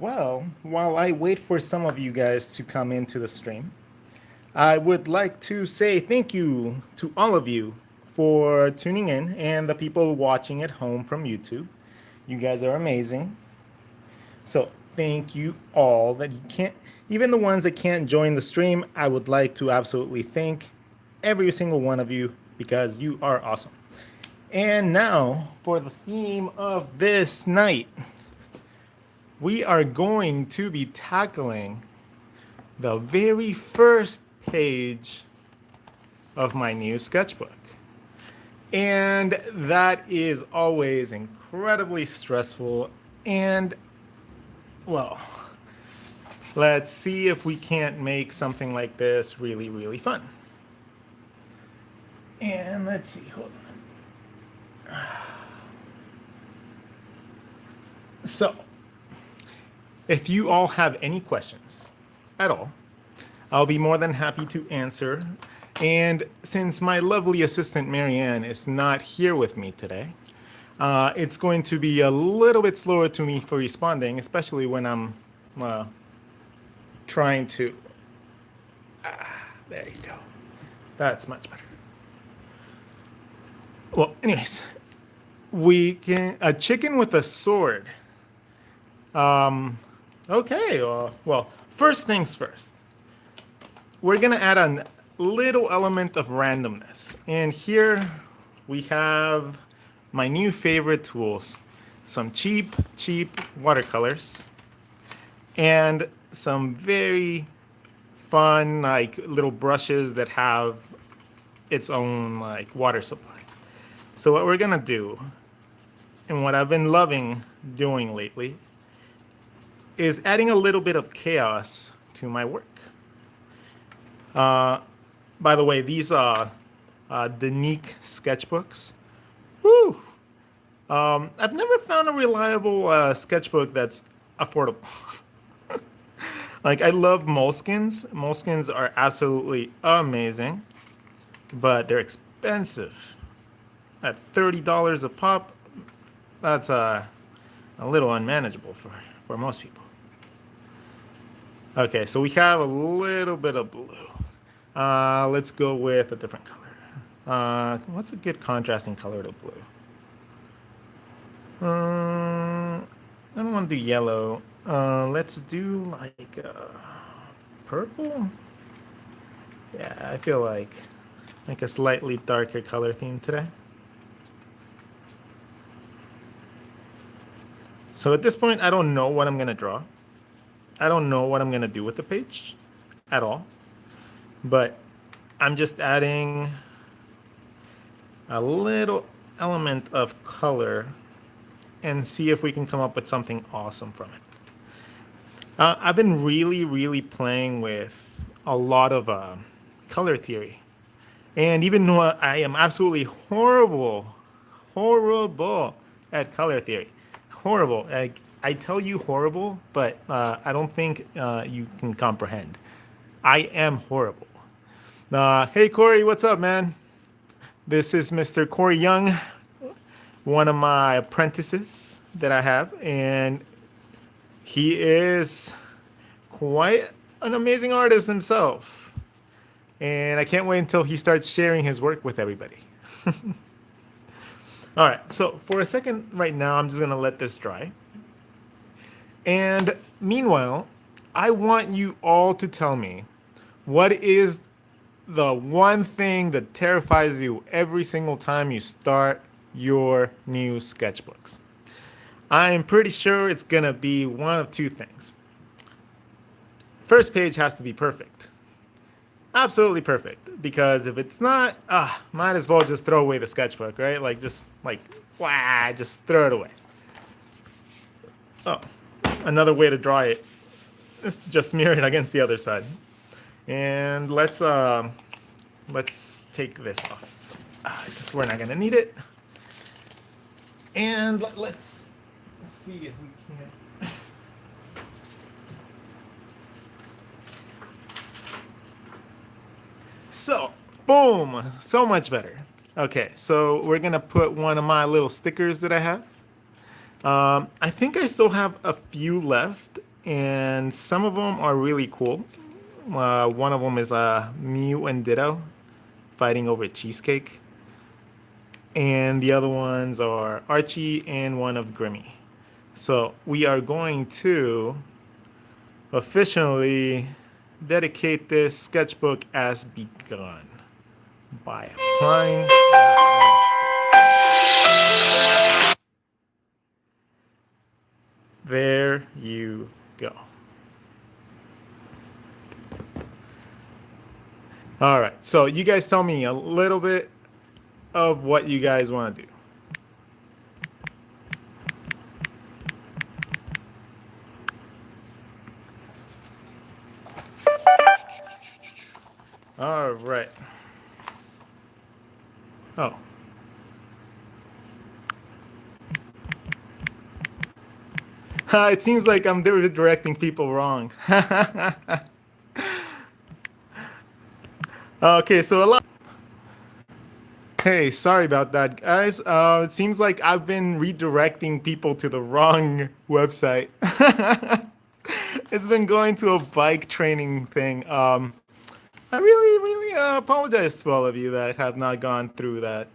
Well, while I wait for some of you guys to come into the stream, I would like to say thank you to all of you for tuning in and the people watching at home from YouTube. You guys are amazing. So, thank you all that you can't, even the ones that can't join the stream, I would like to absolutely thank every single one of you because you are awesome. And now for the theme of this night. We are going to be tackling the very first page of my new sketchbook. And that is always incredibly stressful. And, well, let's see if we can't make something like this really, really fun. And let's see, hold on. So, if you all have any questions at all, I'll be more than happy to answer. And since my lovely assistant Marianne is not here with me today, it's going to be a little bit slower to me for responding, especially when I'm trying to. There you go. That's much better. Well, anyways, we can a chicken with a sword. Okay, well, first things first. We're gonna add a little element of randomness. And here we have my new favorite tools. Some cheap watercolors. And some very fun, like, little brushes that have its own, like, water supply. So what we're gonna do, and what I've been loving doing lately, is adding a little bit of chaos to my work. By the way, these are the Niq Sketchbooks. Woo! I've never found a reliable sketchbook that's affordable. Like, I love Moleskines. Moleskines are absolutely amazing, but they're expensive. At $30 a pop, that's a little unmanageable for most people. Okay, so we have a little bit of blue. Let's go with a different color. What's a good contrasting color to blue? I don't want to do yellow. Let's do like purple. Yeah, I feel like a slightly darker color theme today. So at this point, I don't know what I'm gonna draw. I don't know what I'm gonna do with the page at all, but I'm just adding a little element of color and see if we can come up with something awesome from it. I've been really playing with a lot of color theory, and even though I am absolutely horrible at color theory, horrible. I tell you horrible, but I don't think you can comprehend. I am horrible. Hey, Corey, what's up, man? This is Mr. Corey Young, one of my apprentices that I have, and he is quite an amazing artist himself. And I can't wait until he starts sharing his work with everybody. All right, so for a second right now, I'm just gonna let this dry. And meanwhile, I want you all to tell me, what is the one thing that terrifies you every single time you start your new sketchbooks? I am pretty sure it's gonna be one of two things. First page has to be perfect. Absolutely perfect, because if it's not, might as well just throw away the sketchbook, right? Like, just throw it away. Oh, another way to draw it is to just smear it against the other side. And let's take this off, because we're not gonna need it. And let's see if we can. So, boom, so much better. Okay, so we're gonna put one of my little stickers that I have. I think I still have a few left, and some of them are really cool. One of them is Mew and Ditto fighting over cheesecake, and the other ones are Archie and one of Grimmy. So we are going to officially dedicate this sketchbook as begun by applying that one stick. There you go. All right, so you guys tell me a little bit of what you guys want to do. All right. Oh. It seems like I'm directing people wrong. Okay, so a lot. Hey, sorry about that, guys. It seems like I've been redirecting people to the wrong website. It's been going to a bike training thing. I really apologize to all of you that have not gone through that.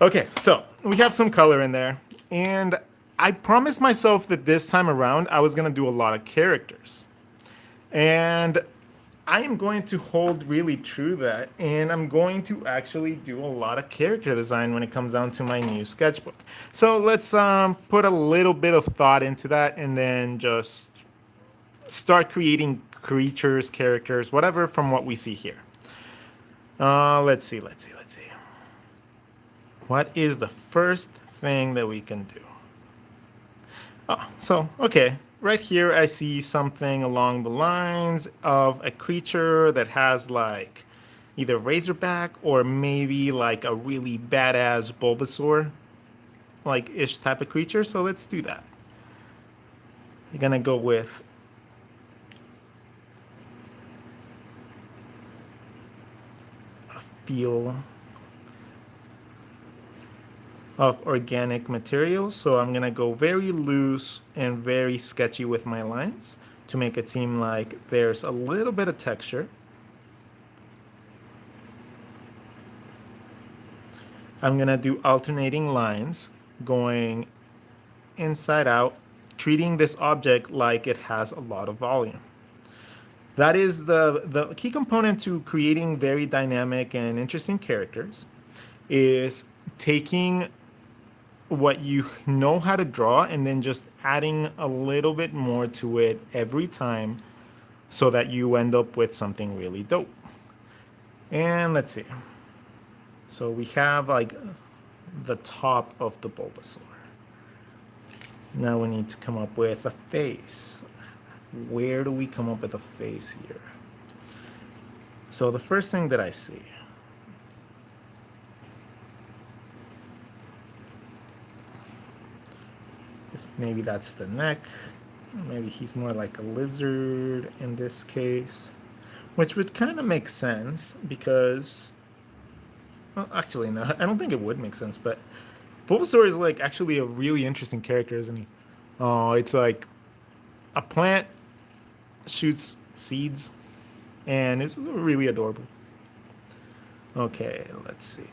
Okay, so we have some color in there, and I promised myself that this time around I was gonna do a lot of characters, and I am going to hold really true that, and I'm going to actually do a lot of character design when it comes down to my new sketchbook. So let's put a little bit of thought into that, and then just start creating creatures, characters, whatever from what we see here. Let's see. What is the first thing that we can do? Oh, so, okay. Right here, I see something along the lines of a creature that has like either Razorback or maybe like a really badass Bulbasaur like ish type of creature. So let's do that. You're gonna go with a feel of organic materials. So I'm gonna go very loose and very sketchy with my lines to make it seem like there's a little bit of texture. I'm gonna do alternating lines going inside out, treating this object like it has a lot of volume. That is the key component to creating very dynamic and interesting characters, is taking what you know how to draw and then just adding a little bit more to it every time so that you end up with something really dope. And let's see. So we have like the top of the Bulbasaur. Now we need to come up with a face. Where do we come up with a face here? So the first thing that I see is maybe that's the neck. Maybe he's more like a lizard in this case, which would kind of make sense because, well, actually, no, I don't think it would make sense, but Bulbasaur is like actually a really interesting character, isn't he? Oh, it's like a plant shoots seeds, and it's really adorable. Okay, let's see.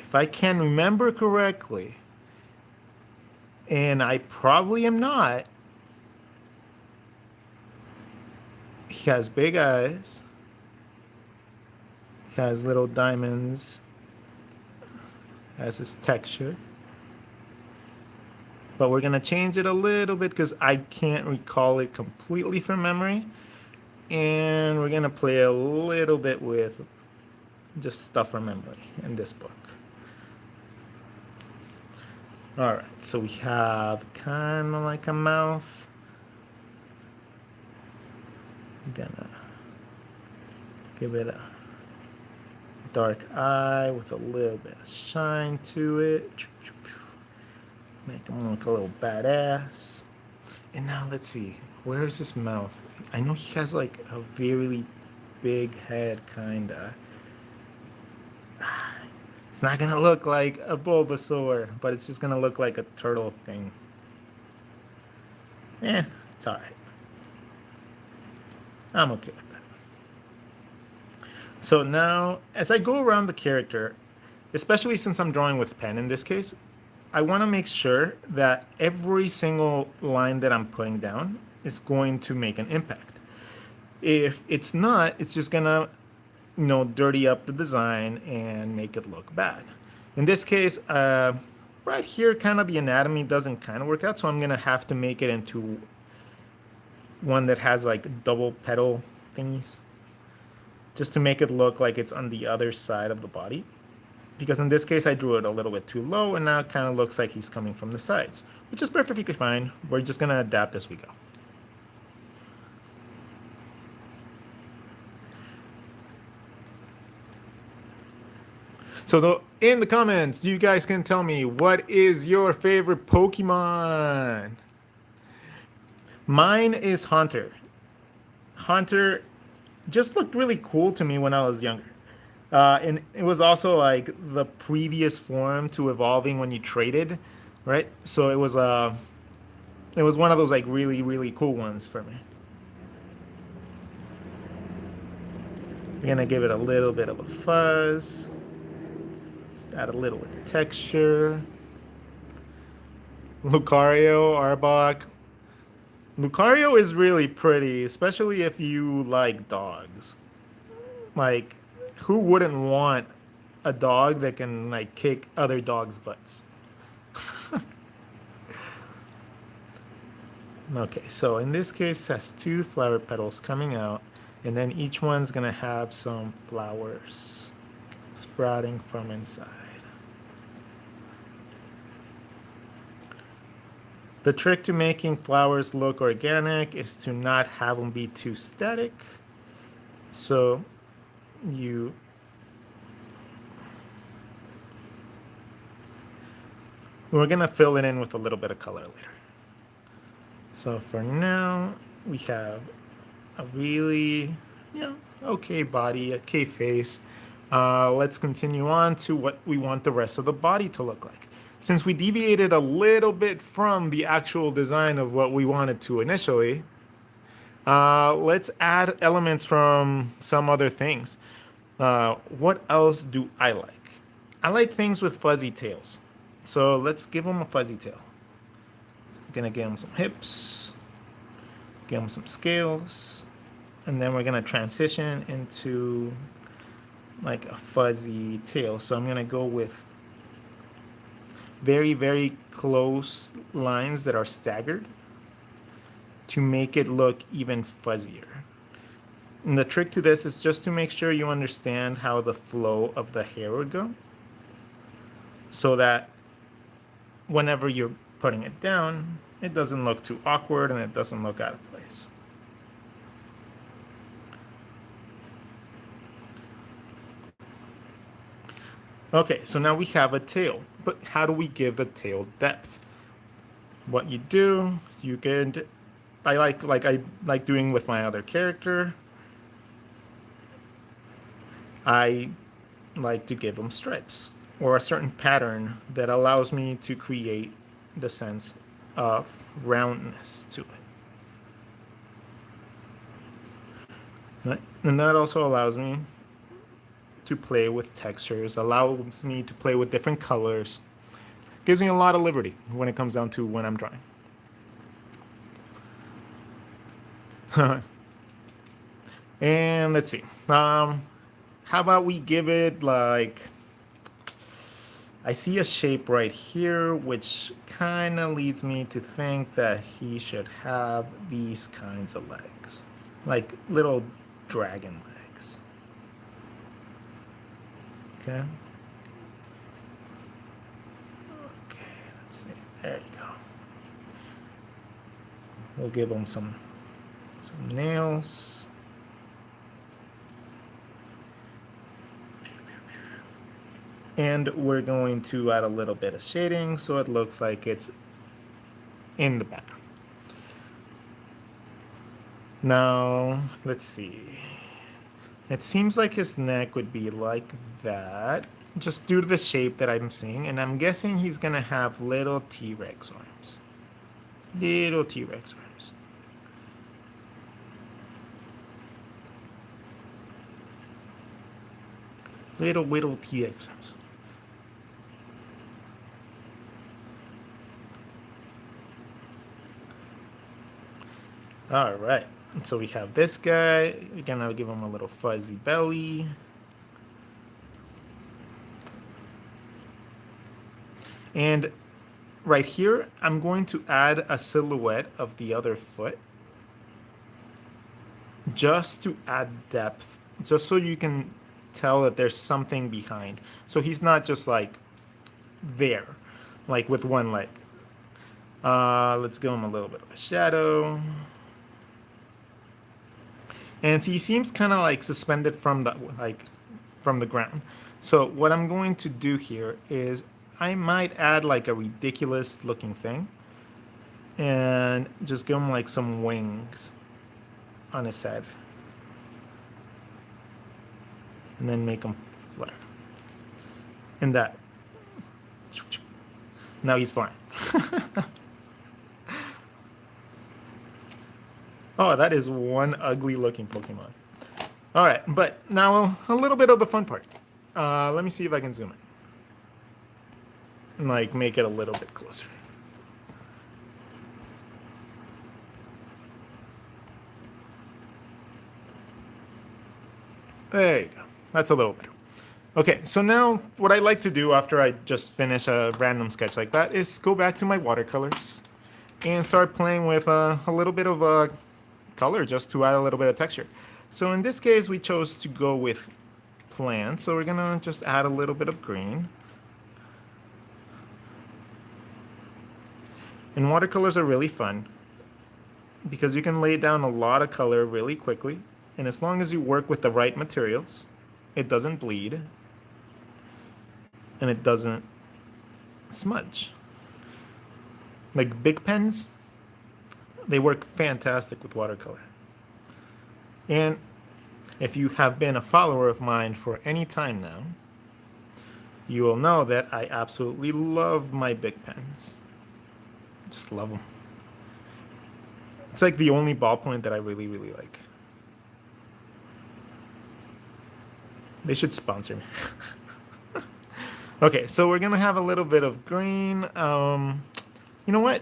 If I can remember correctly, and I probably am not, he has big eyes. He has little diamonds as his texture. But we're going to change it a little bit because I can't recall it completely from memory. And we're going to play a little bit with just stuff from memory in this book. All right, so we have kind of like a mouth. I'm gonna give it a dark eye with a little bit of shine to it. Make him look a little badass. And now let's see, where's his mouth? I know he has like a very big head, kinda. It's not gonna look like a Bulbasaur, but it's just gonna look like a turtle thing. It's It's all right. I'm okay with that. So now, as I go around the character, especially since I'm drawing with pen in this case, I want to make sure that every single line that I'm putting down is going to make an impact. If it's not, it's just gonna, dirty up the design and make it look bad. In this case, right here, kind of the anatomy doesn't kind of work out, so I'm gonna have to make it into one that has like double petal thingies, just to make it look like it's on the other side of the body. Because in this case, I drew it a little bit too low, and now it kind of looks like he's coming from the sides, which is perfectly fine. We're just gonna adapt as we go. So in the comments, you guys can tell me, what is your favorite Pokemon? Mine is Haunter. Haunter just looked really cool to me when I was younger. And it was also like the previous form to evolving when you traded, right? So it was one of those like really, really cool ones for me. We're gonna give it a little bit of a fuzz. Just add a little bit of texture. Lucario, Arbok. Lucario is really pretty, especially if you like dogs. Like, who wouldn't want a dog that can like kick other dogs' butts? Okay, so in this case, it has 2 flower petals coming out, and then each one's gonna have some flowers sprouting from inside. The trick to making flowers look organic is to not have them be too static. So we're gonna fill it in with a little bit of color later. So for now, we have a really, okay body, okay face. Let's continue on to what we want the rest of the body to look like. Since we deviated a little bit from the actual design of what we wanted to initially, let's add elements from some other things. What else do I like? I like things with fuzzy tails. So let's give him a fuzzy tail. Gonna give him some hips, give him some scales, and then we're gonna transition into like a fuzzy tail. So I'm gonna go with very, very close lines that are staggered to make it look even fuzzier. And the trick to this is just to make sure you understand how the flow of the hair would go, so that whenever you're putting it down, it doesn't look too awkward and it doesn't look out of place. Okay, so now we have a tail, but how do we give the tail depth? What you do, you can, I like doing with my other character, I like to give them stripes or a certain pattern that allows me to create the sense of roundness to it. Right? And that also allows me to play with textures, allows me to play with different colors, gives me a lot of liberty when it comes down to when I'm drawing. And let's see. How about we give it like, I see a shape right here, which kind of leads me to think that he should have these kinds of legs, like little dragon legs. Okay. Okay, let's see. There you go. We'll give him some nails. And we're going to add a little bit of shading so it looks like it's in the background. Now, let's see. It seems like his neck would be like that, just due to the shape that I'm seeing. And I'm guessing he's going to have little T-Rex arms. Little T-Rex arms. Little TXMs. All right. So we have this guy. We're gonna give him a little fuzzy belly. And right here, I'm going to add a silhouette of the other foot just to add depth, just so you can tell that there's something behind. So he's not just like there, like with one leg. Let's give him a little bit of a shadow. And so he seems kind of like suspended from the ground. So what I'm going to do here is I might add like a ridiculous looking thing and just give him like some wings on his head. And then make him flutter. And that. Now he's flying. Oh, that is one ugly looking Pokemon. All right, but now a little bit of the fun part. Let me see if I can zoom in. And like make it a little bit closer. There you go. That's a little better. Okay, so now what I like to do after I just finish a random sketch like that is go back to my watercolors and start playing with a little bit of color just to add a little bit of texture. So in this case, we chose to go with plants. So we're gonna just add a little bit of green. And watercolors are really fun because you can lay down a lot of color really quickly. And as long as you work with the right materials, it doesn't bleed and it doesn't smudge. Like big pens, they work fantastic with watercolor. And if you have been a follower of mine for any time now, you will know that I absolutely love my big pens. Just love them. It's like the only ballpoint that I really, really like. They should sponsor me. Okay, so we're gonna have a little bit of green. You know what?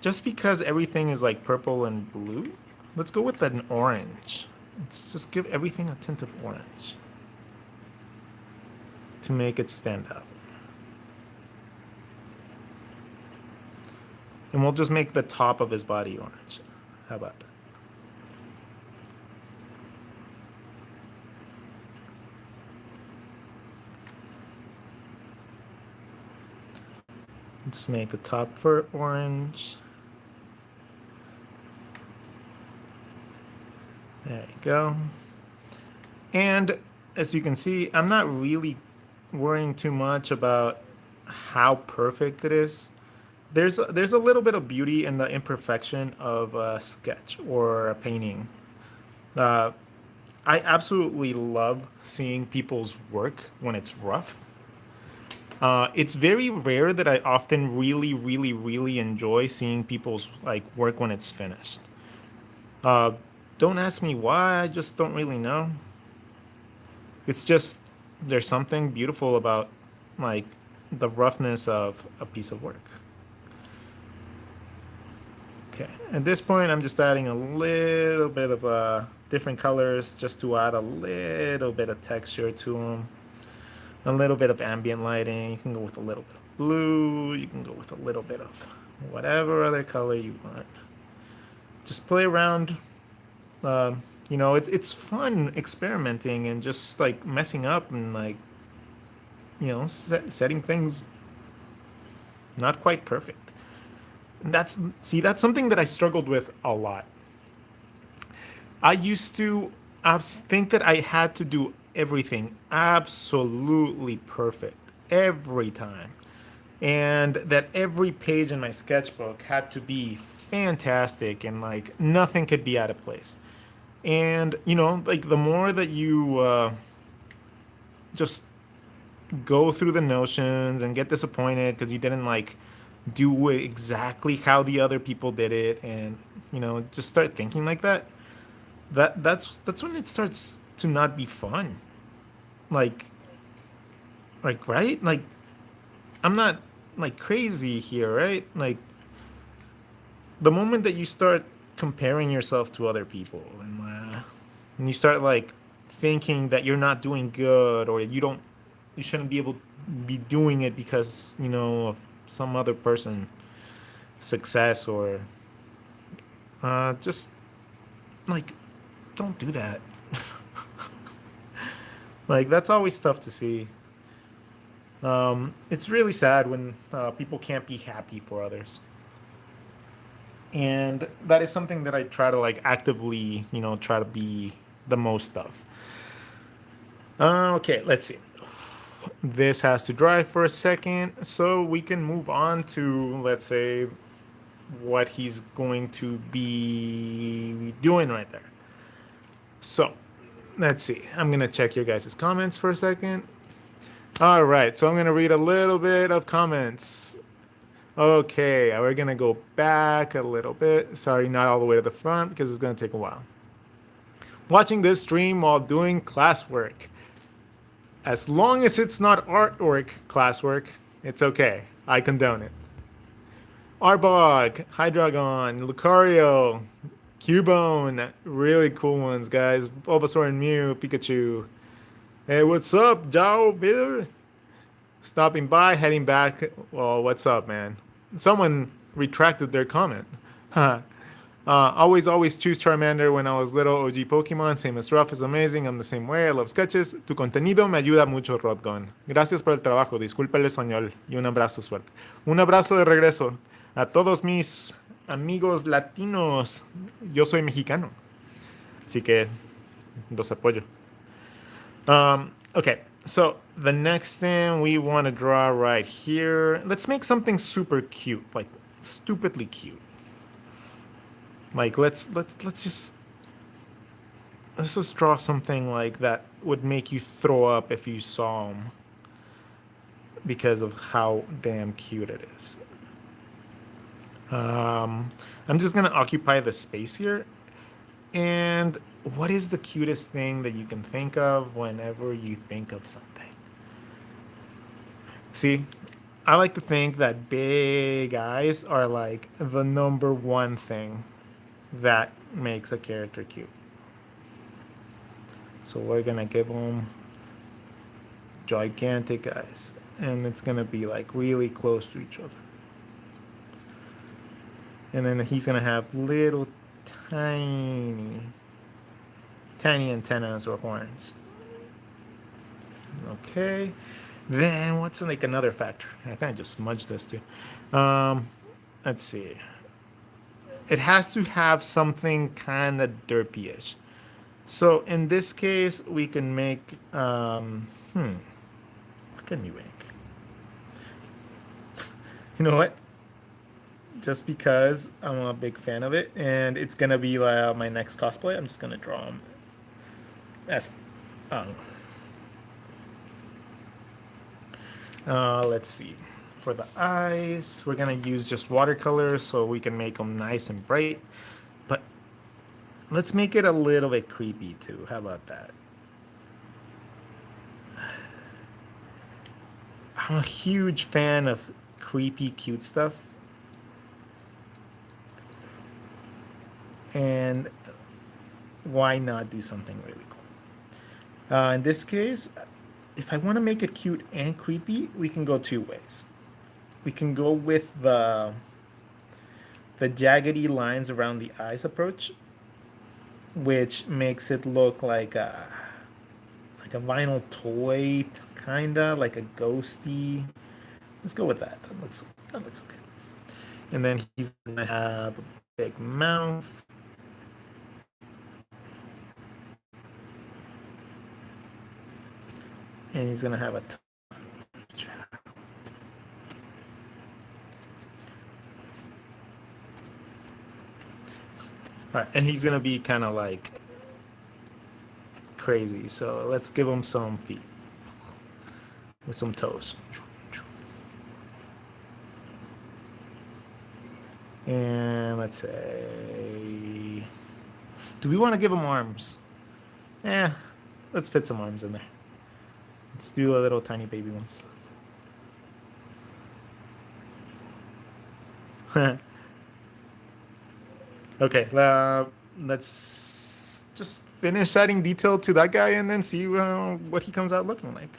Just because everything is like purple and blue, let's go with an orange. Let's just give everything a tint of orange to make it stand out. And we'll just make the top of his body orange. How about that? Just make the top fur orange. There you go. And as you can see, I'm not really worrying too much about how perfect it is. There's a little bit of beauty in the imperfection of a sketch or a painting. I absolutely love seeing people's work when it's rough. It's very rare that I often really enjoy seeing people's like work when it's finished. Don't ask me why, I just don't really know. It's just there's something beautiful about like the roughness of a piece of work. Okay, at this point I'm just adding a little bit of different colors just to add a little bit of texture to them. A little bit of ambient lighting. You can go with a little bit of blue. You can go with a little bit of whatever other color you want. Just play around. You know, it's fun experimenting and just like messing up and like, you know, setting things not quite perfect. And that's something that I struggled with a lot. I used to think that I had to do everything absolutely perfect every time, and that every page in my sketchbook had to be fantastic and like nothing could be out of place. And you know, like the more that you just go through the notions and get disappointed because you didn't like do exactly how the other people did it, and you know, just start thinking like that, that's when it starts to not be fun. Like, right? Like, I'm not like crazy here, right? Like, the moment that you start comparing yourself to other people and you start like thinking that you're not doing good or you shouldn't be able to be doing it because of some other person success or just like don't do that. Like that's always tough to see. It's really sad when people can't be happy for others, and that is something that I try to like actively try to be the most of. Okay, let's see. This has to dry for a second so we can move on to, let's say, what he's going to be doing right there. So let's see. I'm going to check your guys' comments for a second. All right, so I'm going to read a little bit of comments. Okay, we're going to go back a little bit. Sorry, not all the way to the front because it's going to take a while. Watching this stream while doing classwork. As long as it's not artwork classwork, it's okay. I condone it. Arbog, RODGON, Lucario, Cubone, really cool ones, guys. Bulbasaur and Mew, Pikachu. Hey, what's up, Jao, Bitter? Stopping by, heading back. Well, what's up, man? Someone retracted their comment. Always choose Charmander when I was little. OG Pokemon, same as Ruff, is amazing. I'm the same way. I love sketches. Tu contenido me ayuda mucho, RODGON. Gracias por el trabajo. Disculpe el español. Y un abrazo, suerte. Un abrazo de regreso a todos mis amigos latinos. Yo soy mexicano. Así que los apoyo. Okay, so the next thing we want to draw right here. Let's make something super cute, like stupidly cute. Like let's just draw something like that would make you throw up if you saw them because of how damn cute it is. I'm just gonna occupy the space here. And what is the cutest thing that you can think of whenever you think of something? See, I like to think that big eyes are like the number one thing that makes a character cute. So we're gonna give them gigantic eyes, and it's gonna be like really close to each other. And then he's gonna have little tiny antennas or horns. Okay, then what's like another factor? I kind of just smudged this too. Let's see. It has to have something kind of derpy-ish. So in this case, we can make, what can we make? You know what? Just because I'm a big fan of it, and it's gonna be my next cosplay, I'm just gonna draw him as, let's see. For the eyes, we're gonna use just watercolors so we can make them nice and bright. But let's make it a little bit creepy too. How about that? I'm a huge fan of creepy, cute stuff. And why not do something really cool? In this case, if I want to make it cute and creepy, we can go two ways. We can go with the jaggedy lines around the eyes approach, which makes it look like a vinyl toy, kinda like a ghosty. Let's go with that. That looks okay. And then he's gonna have a big mouth. And he's gonna have a tongue. All right, and he's gonna be kind of like crazy. So let's give him some feet with some toes. And let's say, do we want to give him arms? Let's fit some arms in there. Let's do the little tiny baby ones. Okay, let's just finish adding detail to that guy and then see what he comes out looking like.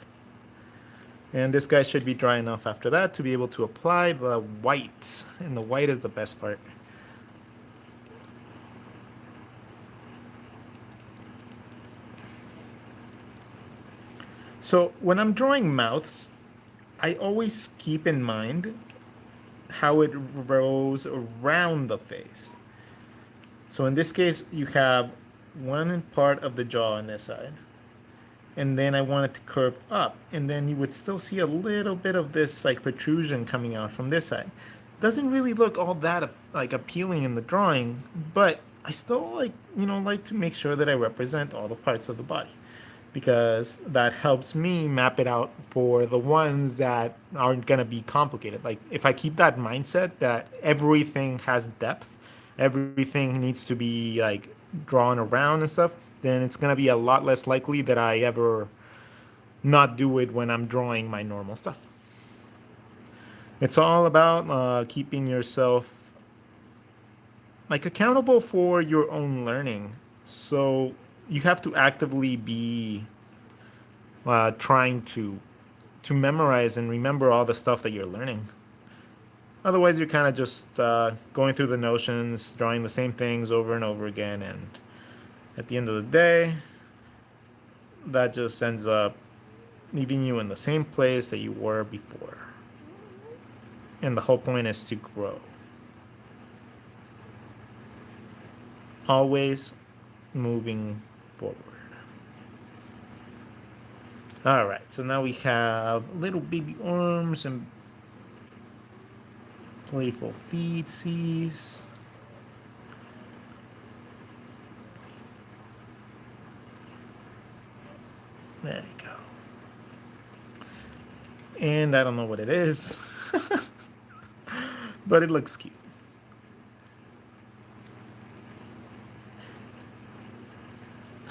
And this guy should be dry enough after that to be able to apply the white. And the white is the best part. So when I'm drawing mouths, I always keep in mind how it rolls around the face. So in this case, you have one part of the jaw on this side, and then I want it to curve up, and then you would still see a little bit of this like protrusion coming out from this side. Doesn't really look all that like appealing in the drawing, but I still like to make sure that I represent all the parts of the body, because that helps me map it out for the ones that aren't going to be complicated. Like if I keep that mindset that everything has depth, everything needs to be like drawn around and stuff, then it's going to be a lot less likely that I ever not do it when I'm drawing my normal stuff. It's all about keeping yourself like accountable for your own learning. So you have to actively be trying to memorize and remember all the stuff that you're learning. Otherwise, you're kind of just going through the notions, drawing the same things over and over again, and at the end of the day, that just ends up leaving you in the same place that you were before. And the whole point is to grow. Always moving forward. All right, so now we have little baby arms and playful feetsies. There you go. And I don't know what it is, but it looks cute.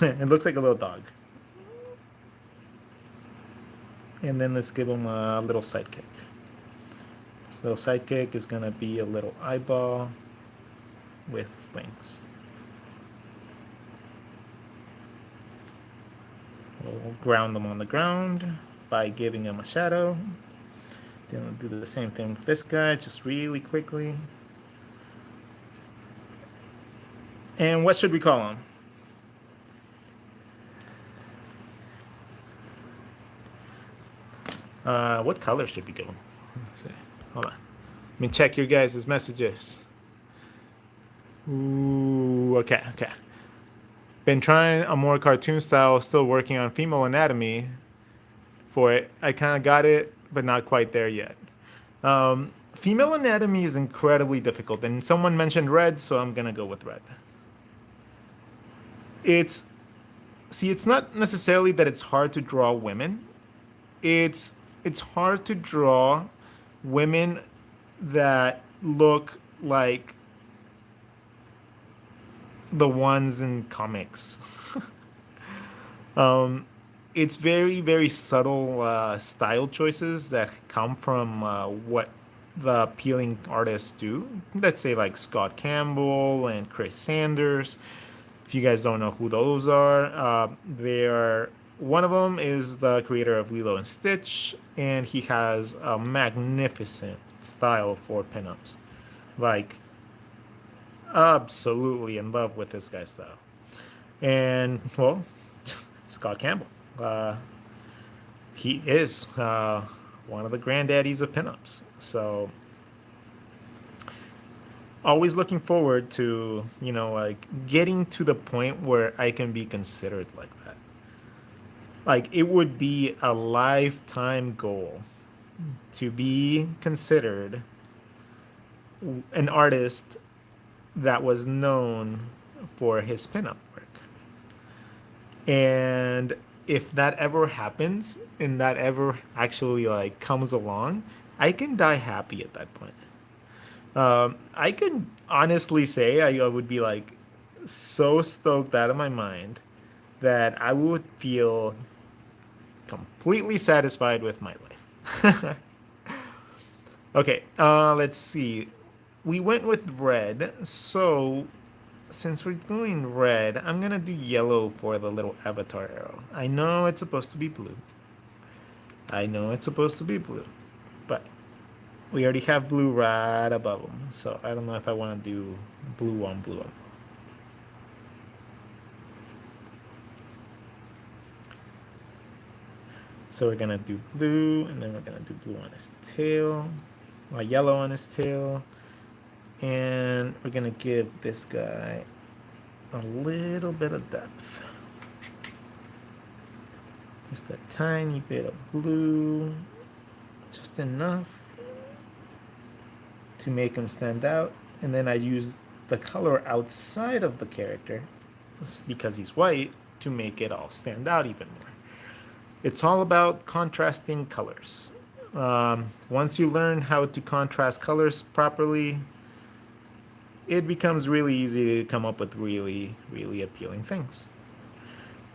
It looks like a little dog. And then let's give him a little sidekick. This little sidekick is going to be a little eyeball with wings. We'll ground them on the ground by giving him a shadow. Then we'll do the same thing with this guy, just really quickly. And what should we call him? What color should we go? Hold on. Let me check your guys' messages. Ooh, okay. Been trying a more cartoon style, still working on female anatomy for it. I kind of got it, but not quite there yet. Female anatomy is incredibly difficult, and someone mentioned red, so I'm going to go with red. It's not necessarily that it's hard to draw women. It's hard to draw women that look like the ones in comics. It's very, very subtle style choices that come from what the appealing artists do. Let's say like Scott Campbell and Chris Sanders. If you guys don't know who those are, one of them is the creator of Lilo and Stitch, and he has a magnificent style for pinups. Like, absolutely in love with this guy's style. And, well, Scott Campbell. He is one of the granddaddies of pinups. So, always looking forward to, like getting to the point where I can be considered like that. Like it would be a lifetime goal to be considered an artist that was known for his pinup work. And if that ever happens and that ever actually like comes along, I can die happy at that point. I can honestly say I would be like so stoked out of my mind that I would feel completely satisfied with my life. Okay, let's see. We went with red, so since we're doing red, I'm gonna do yellow for the little avatar arrow. I know it's supposed to be blue. I know it's supposed to be blue, but we already have blue right above them, so I don't know if I want to do blue on blue on blue. So we're gonna do blue, and then we're gonna do blue on his tail, yellow on his tail, and we're gonna give this guy a little bit of depth. Just a tiny bit of blue, just enough to make him stand out. And then I use the color outside of the character, because he's white, to make it all stand out even more. It's all about contrasting colors. Once you learn how to contrast colors properly, it becomes really easy to come up with really, really appealing things.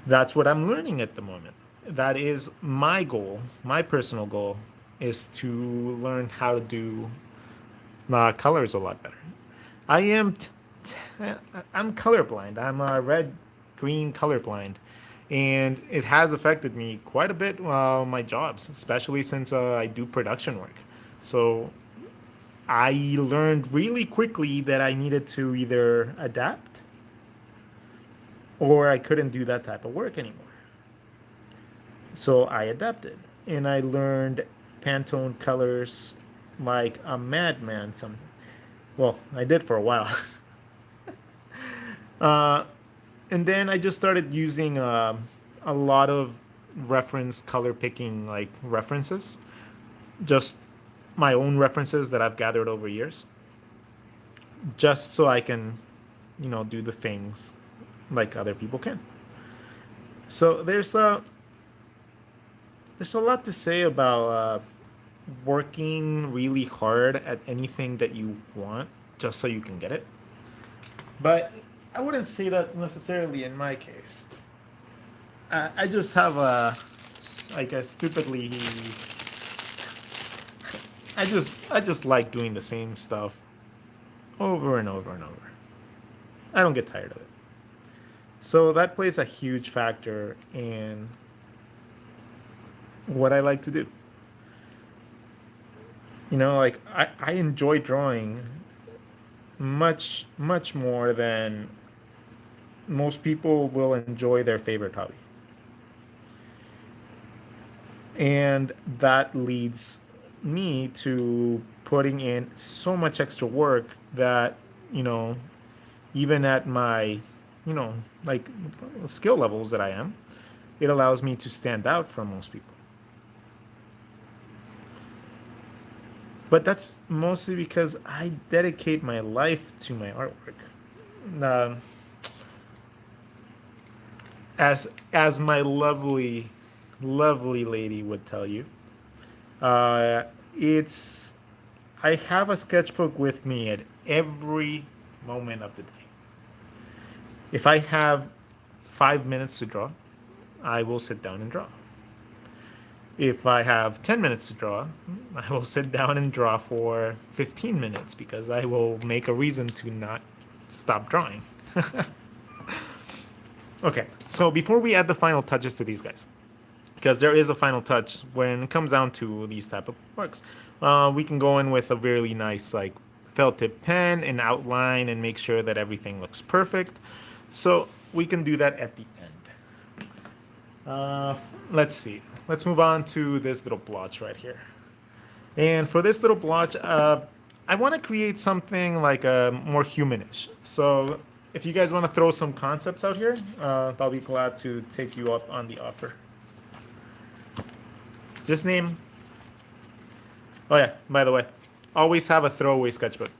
That's what I'm learning at the moment. That is my goal. My personal goal is to learn how to do colors a lot better. I'm colorblind. I'm red-green colorblind, and it has affected me quite a bit my jobs, especially since I do production work. So I learned really quickly that I needed to either adapt or I couldn't do that type of work anymore. So I adapted and I learned Pantone colors like a madman. Well, I did for a while. And then I just started using a lot of reference color picking like references, just my own references that I've gathered over years, just so I can, do the things like other people can. So there's a lot to say about working really hard at anything that you want just so you can get it. But I wouldn't say that necessarily in my case. I just have stupidly, I just like doing the same stuff over and over and over. I don't get tired of it. So that plays a huge factor in what I like to do. I enjoy drawing much, much more than most people will enjoy their favorite hobby. And that leads me to putting in so much extra work that, even at my, skill levels that I am, it allows me to stand out from most people. But that's mostly because I dedicate my life to my artwork. As my lovely, lovely lady would tell you, I have a sketchbook with me at every moment of the day. If I have 5 minutes to draw, I will sit down and draw. If I have 10 minutes to draw, I will sit down and draw for 15 minutes because I will make a reason to not stop drawing. Okay, so before we add the final touches to these guys, because there is a final touch when it comes down to these type of works, we can go in with a really nice felt tip pen and outline and make sure that everything looks perfect. So we can do that at the end. Let's see. Let's move on to this little blotch right here. And for this little blotch, I want to create something like more humanish. So if you guys want to throw some concepts out here, I'll be glad to take you up on the offer. Just name. Oh yeah, by the way, always have a throwaway sketchbook.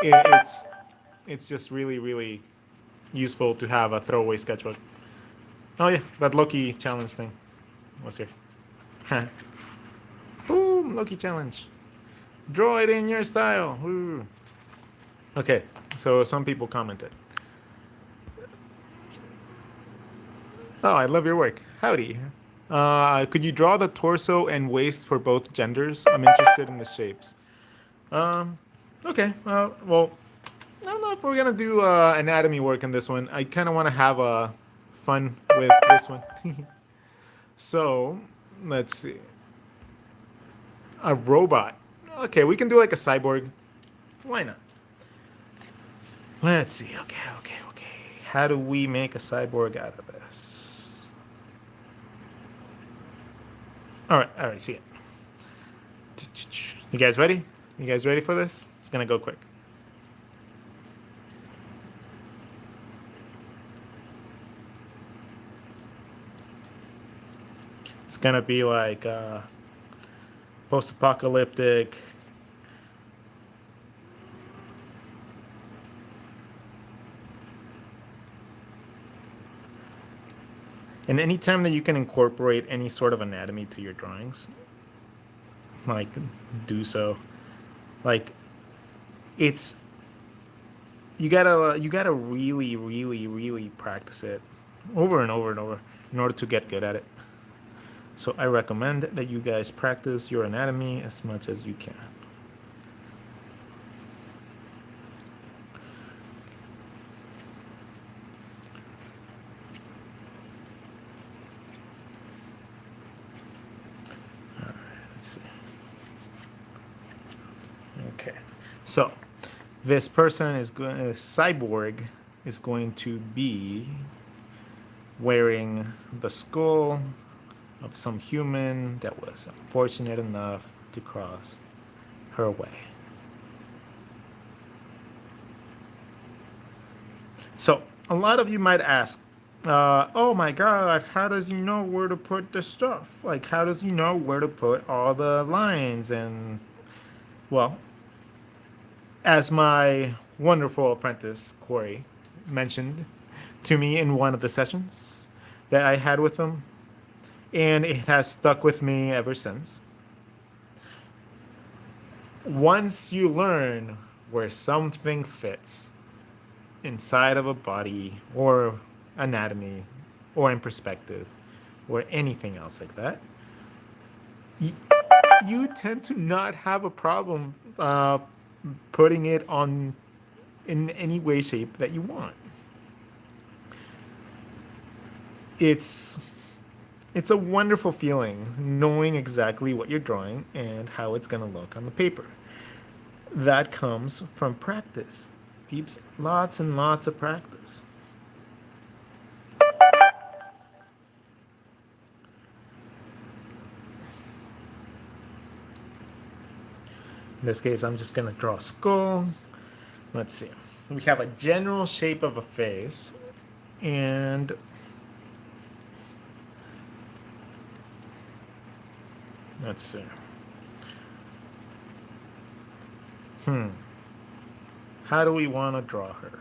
It's just really, really useful to have a throwaway sketchbook. Oh yeah, that Loki challenge thing was here. Boom, Loki challenge. Draw it in your style. Woo. Okay, so some people commented. Oh, I love your work. Howdy. Could you draw the torso and waist for both genders? I'm interested in the shapes. Um, okay. Well, I don't know if we're gonna do anatomy work in this one. I kind of want to have fun with this one. So, let's see. A robot. Okay, we can do like a cyborg. Why not? Let's see. Okay. How do we make a cyborg out of this? All right. See it. You guys ready? You guys ready for this? It's gonna go quick. It's gonna be like post-apocalyptic. And anytime that you can incorporate any sort of anatomy to your drawings, like do so. Like it's you gotta really practice it over and over and over in order to get good at it. So I recommend that you guys practice your anatomy as much as you can. All right, let's see. Okay, so this person is going, cyborg is going to be wearing the skull of some human that was unfortunate enough to cross her way. So a lot of you might ask, oh my God, how does he know where to put the stuff? Like, how does he know where to put all the lines? And well, as my wonderful apprentice, Corey, mentioned to me in one of the sessions that I had with him, and it has stuck with me ever since. Once you learn where something fits inside of a body or anatomy or in perspective or anything else like that, you tend to not have a problem putting it on in any way, shape that you want. It's a wonderful feeling knowing exactly what you're drawing and how it's going to look on the paper. That comes from practice. Peeps, lots and lots of practice. In this case, I'm just going to draw a skull. Let's see. We have a general shape of a face, and let's see. How do we want to draw her?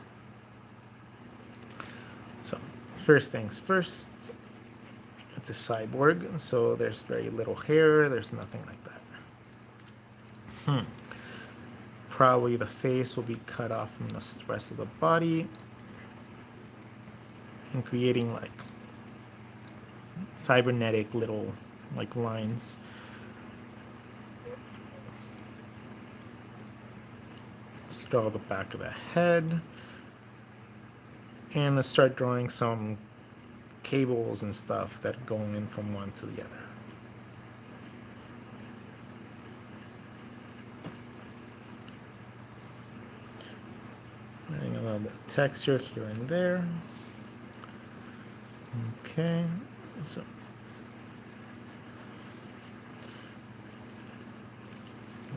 So, first things first, it's a cyborg, so there's very little hair, there's nothing like that. Probably the face will be cut off from the rest of the body and creating like cybernetic little like lines. Let's draw the back of the head, and let's start drawing some cables and stuff that are going in from one to the other. Adding a little bit of texture here and there. Okay, so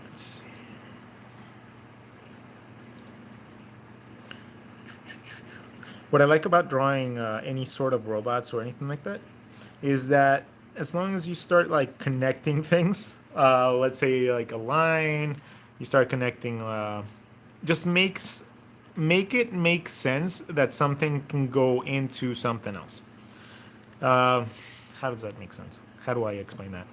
let's see. What I like about drawing any sort of robots or anything like that is that as long as you start like connecting things, let's say like a line, you start connecting, just make it make sense that something can go into something else. How does that make sense? How do I explain that?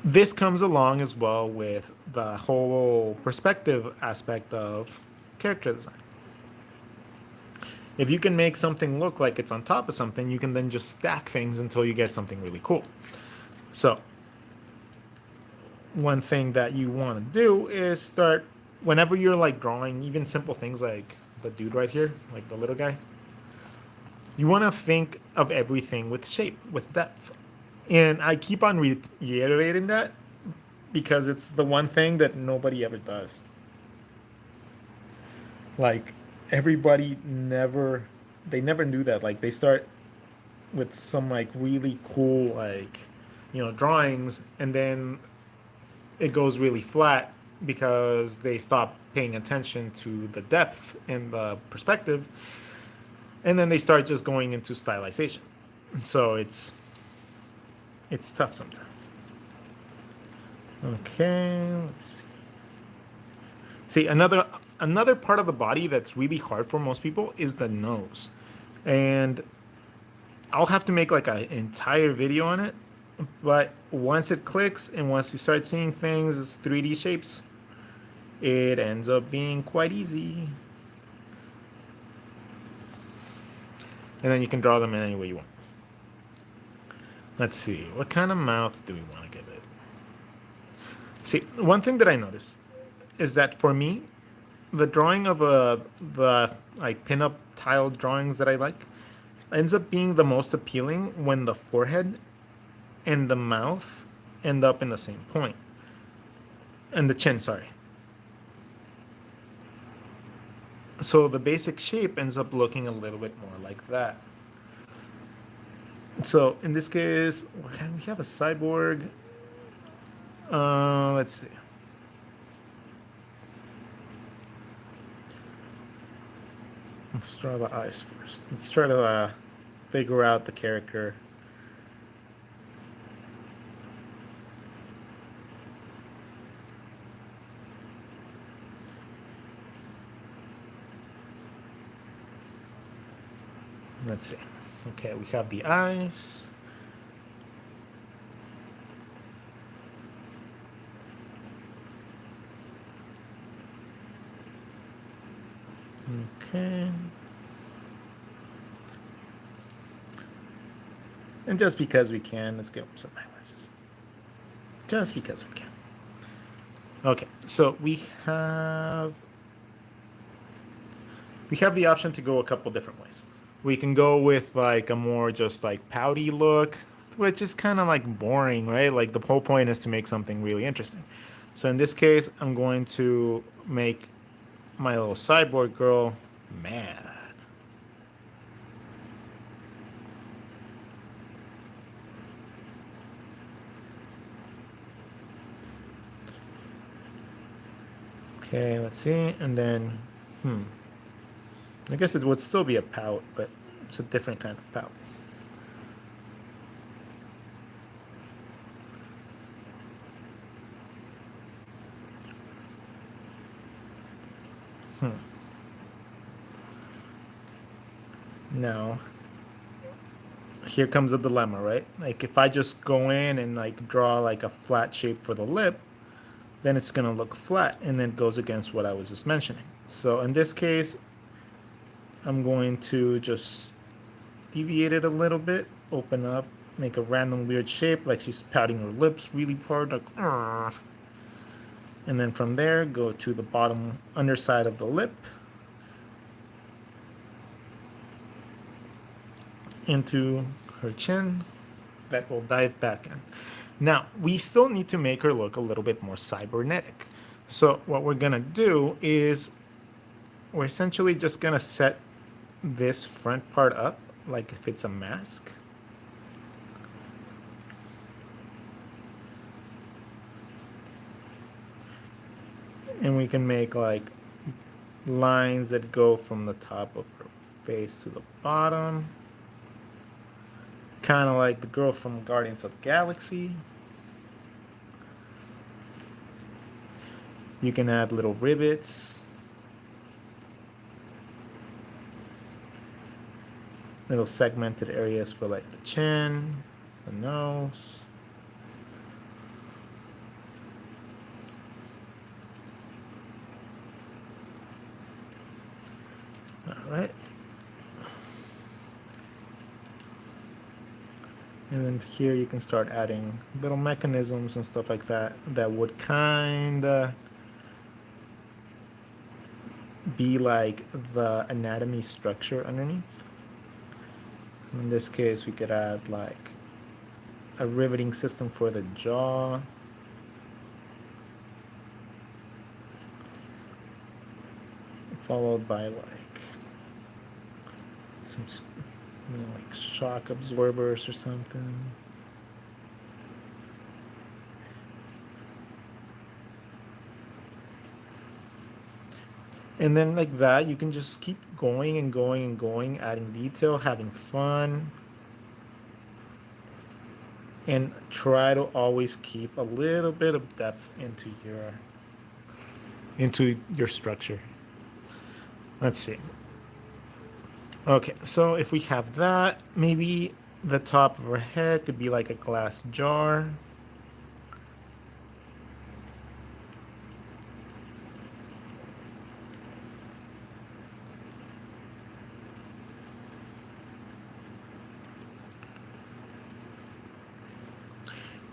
This comes along as well with the whole perspective aspect of character design. If you can make something look like it's on top of something, you can then just stack things until you get something really cool. So one thing that you want to do is start, whenever you're like drawing even simple things like the dude right here, like the little guy, you want to think of everything with shape, with depth. And I keep on reiterating that because it's the one thing that nobody ever does. Like everybody never, they never do that. Like they start with some like really cool like, you know, drawings, and then it goes really flat because they stop paying attention to the depth and the perspective, and then they start just going into stylization. So it's tough sometimes. Okay, let's see. See, another part of the body that's really hard for most people is the nose. And I'll have to make like an entire video on it, but once it clicks and once you start seeing things as 3D shapes, it ends up being quite easy. And then you can draw them in any way you want. Let's see, what kind of mouth do we want to give it? See, one thing that I noticed is that for me, the drawing of the like pinup tile drawings that I like ends up being the most appealing when the forehead and the mouth end up in the same point. And the chin, sorry. So the basic shape ends up looking a little bit more like that. So in this case, we have a cyborg. Let's see. Let's draw the eyes first. Let's try to figure out the character. Let's see. Okay, we have the eyes. Okay. And just because we can, let's give them some eyelashes. Just because we can. Okay, so we have the option to go a couple different ways. We can go with like a more just like pouty look, which is kind of like boring, right? Like the whole point is to make something really interesting. So in this case, I'm going to make my little cyborg girl mad. Okay, let's see, and then, I guess it would still be a pout, but it's a different kind of pout. Now, here comes a dilemma, right? Like if I just go in and like draw like a flat shape for the lip, then it's gonna look flat, and then it goes against what I was just mentioning. So in this case, I'm going to just deviate it a little bit, open up, make a random weird shape, like she's pouting her lips really hard, like, Argh. And then from there, go to the bottom underside of the lip, into her chin, that will dive back in. Now, we still need to make her look a little bit more cybernetic. So what we're gonna do is we're essentially just gonna set this front part up like if it's a mask. And we can make like lines that go from the top of her face to the bottom. Kind of like the girl from Guardians of the Galaxy. You can add little rivets. Little segmented areas for like the chin, the nose. All right. And then here you can start adding little mechanisms and stuff like that that would kind of be like the anatomy structure underneath. In this case, we could add like a riveting system for the jaw. Followed by like some, like shock absorbers or something. And then like that, you can just keep going and going and going, adding detail, having fun. And try to always keep a little bit of depth into your structure. Let's see. Okay, so if we have that, maybe the top of her head could be like a glass jar.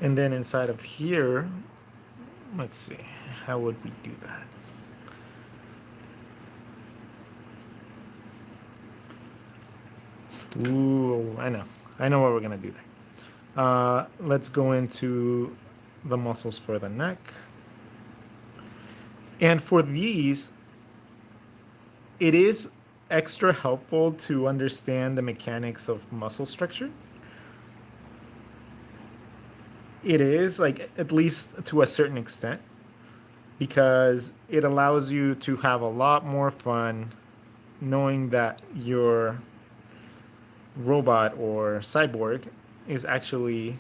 And then inside of here, let's see, how would we do that? Ooh, I know what we're gonna do there. Let's go into the muscles for the neck. And for these, it is extra helpful to understand the mechanics of muscle structure. It is, like, at least to a certain extent, because it allows you to have a lot more fun knowing that your robot or cyborg is actually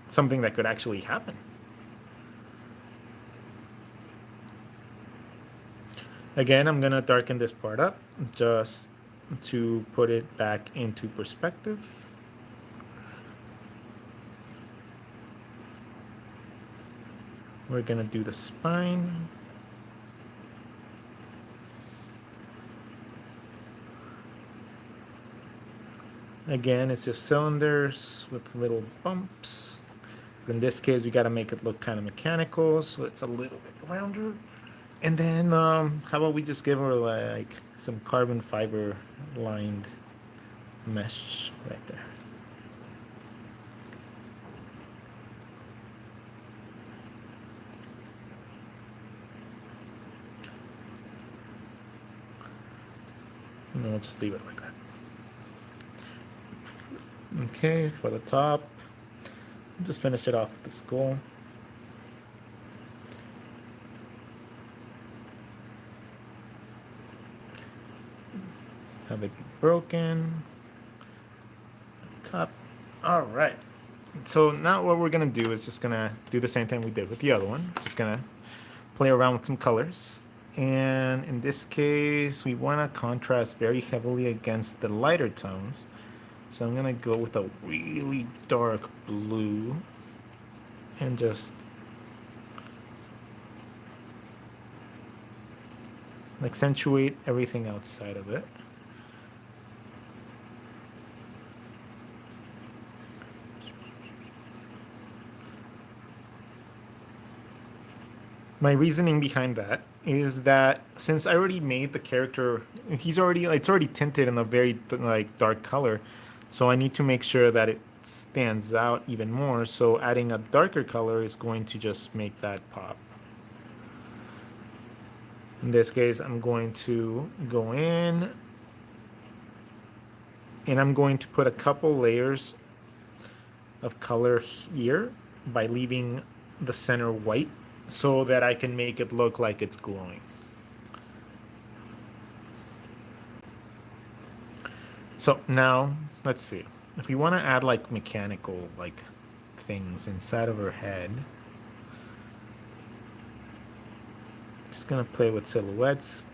something that could actually happen. Again, I'm going to darken this part up just to put it back into perspective. We're going to do the spine. Again, it's just cylinders with little bumps. In this case, we got to make it look kind of mechanical, so it's a little bit rounder. And then, how about we just give her like some carbon fiber lined mesh right there. And then we'll just leave it like that. Okay, for the top, just finish it off with the skull. Have it be broken. Top. All right. So now what we're gonna do is just gonna do the same thing we did with the other one. Just gonna play around with some colors. And in this case, we want to contrast very heavily against the lighter tones. So I'm gonna go with a really dark blue and just accentuate everything outside of it. My reasoning behind that is that since I already made the character, it's already tinted in a very like dark color, so I need to make sure that it stands out even more. So adding a darker color is going to just make that pop. In this case, I'm going to go in and I'm going to put a couple layers of color here by leaving the center white so that I can make it look like it's glowing. So now, let's see. If we want to add like mechanical like things inside of her head, just gonna play with silhouettes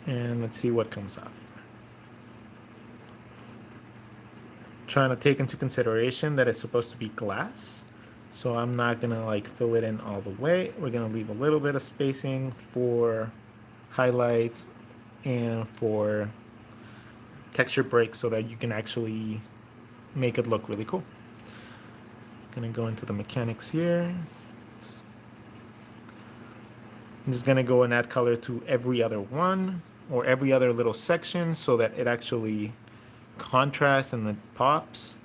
and let's see what comes off. Trying to take into consideration that it's supposed to be glass, so I'm not gonna like fill it in all the way. We're gonna leave a little bit of spacing for highlights and for texture break so that you can actually make it look really cool. Gonna go into the mechanics here. I'm just gonna go and add color to every other one or every other little section so that it actually contrasts and it pops.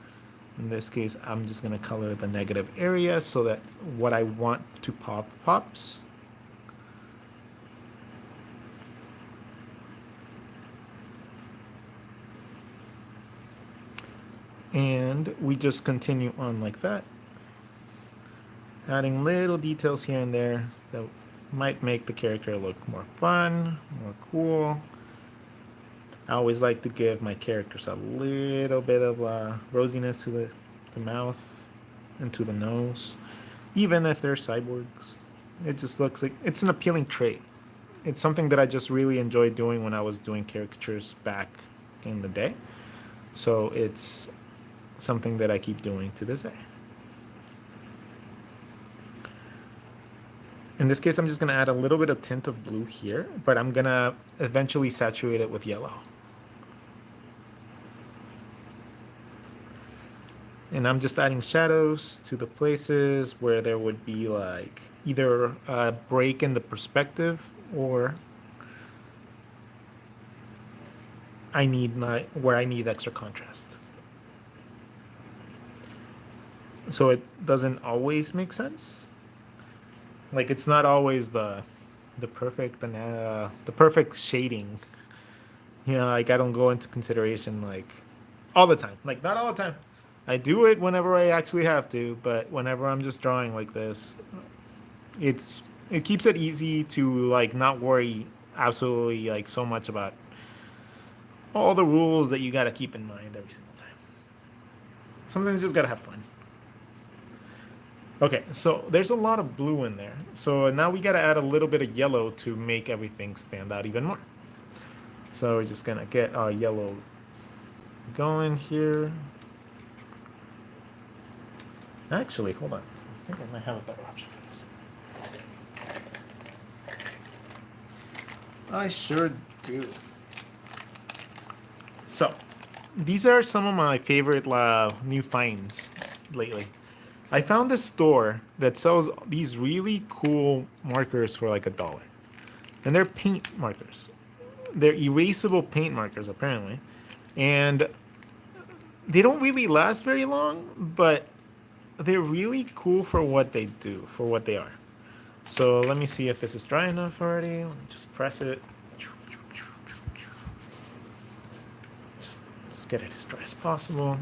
In this case, I'm just gonna color the negative area so that what I want to pop pops. And we just continue on like that, adding little details here and there that might make the character look more fun, more cool. I always like to give my characters a little bit of rosiness to the mouth and to the nose, even if they're cyborgs. It just looks like it's an appealing trait. It's something that I just really enjoyed doing when I was doing caricatures back in the day. So it's something that I keep doing to this day. In this case, I'm just going to add a little bit of tint of blue here, but I'm going to eventually saturate it with yellow. And I'm just adding shadows to the places where there would be like either a break in the perspective or where I need extra contrast. So it doesn't always make sense. Like it's not always the perfect shading. You know, like I don't go into consideration like all the time. Like not all the time. I do it whenever I actually have to, but whenever I'm just drawing like this, it keeps it easy to like not worry absolutely like so much about all the rules that you got to keep in mind every single time. Sometimes you just got to have fun. Okay, so there's a lot of blue in there. So now we got to add a little bit of yellow to make everything stand out even more. So we're just going to get our yellow going here. Actually, hold on. I think I might have a better option for this. I sure do. So, these are some of my favorite new finds lately. I found this store that sells these really cool markers for like $1. And they're paint markers. They're erasable paint markers, apparently. And they don't really last very long, but they're really cool for what they do, for what they are. So let me see if this is dry enough already. Let me just press it. Just get it as dry as possible.